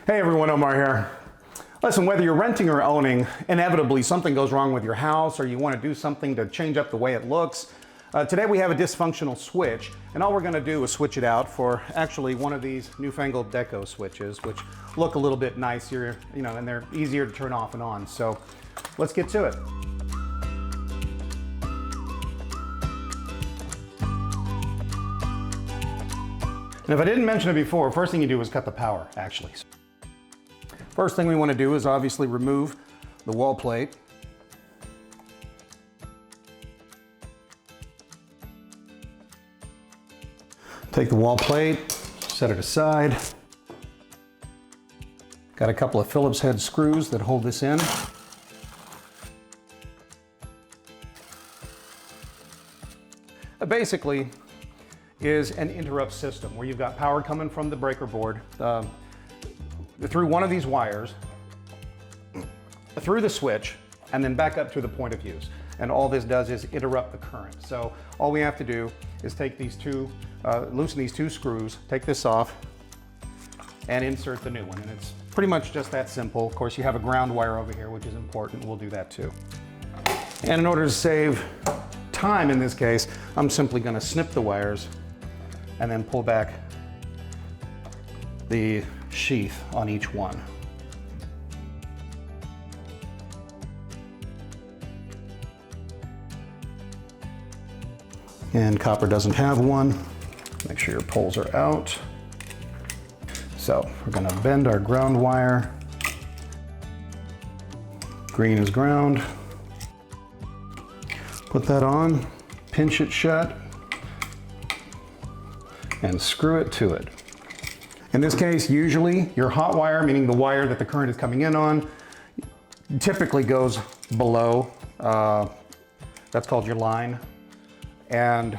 Hey everyone, Omar here. Listen, whether you're renting or owning, inevitably something goes wrong with your house or you want to do something to change up the way it looks. Today we have a dysfunctional switch, and all we're going to do is switch it out for actually one of these newfangled deco switches, which look a little bit nicer, and they're easier to turn off and on. So let's get to it. And if I didn't mention it before, first thing you do is cut the power, actually. First thing we want to do is obviously remove the wall plate. Take the wall plate, set it aside. Got a couple of Phillips head screws that hold this in. Basically is an interrupt system where you've got power coming from the breaker board through one of these wires, through the switch, and then back up to the point of use. And all this does is interrupt the current. So all we have to do is take these two, loosen these two screws, take this off, and insert the new one. And it's pretty much just that simple. Of course, you have a ground wire over here, which is important. We'll do that too. And in order to save time in this case, I'm simply going to snip the wires and then pull back the sheath on each one. And copper doesn't have one. Make sure your poles are out. So we're going to bend our ground wire. Green is ground. Put that on, pinch it shut, and screw it to it. In this case, usually your hot wire, meaning the wire that the current is coming in on, typically goes below. That's called your line. And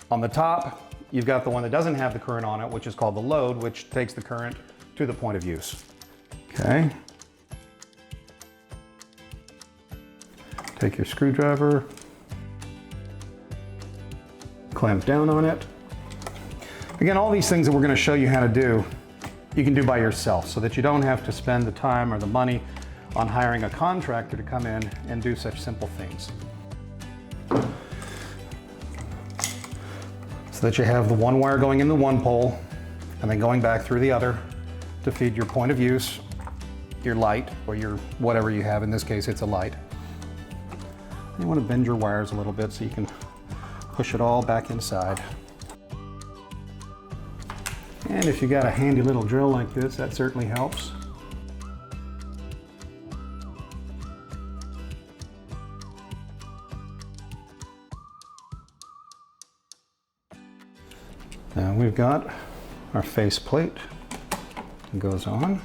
on the top, you've got the one that doesn't have the current on it, which is called the load, which takes the current to the point of use. Okay. Take your screwdriver, clamp down on it. Again, all these things that we're going to show you how to do, you can do by yourself so that you don't have to spend the time or the money on hiring a contractor to come in and do such simple things. So that you have the one wire going in the one pole and then going back through the other to feed your point of use, your light, or your whatever you have. In this case, it's a light. You want to bend your wires a little bit so you can push it all back inside. And if you got a handy little drill like this, that certainly helps. Now we've got our face plate that goes on.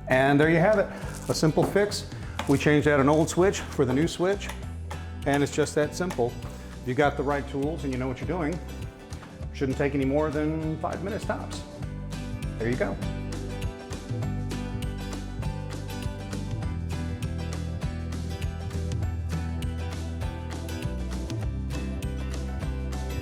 And there you have it, a simple fix. We changed out an old switch for the new switch, and it's just that simple. If you got the right tools and you know what you're doing, shouldn't take any more than 5 minutes tops. There you go.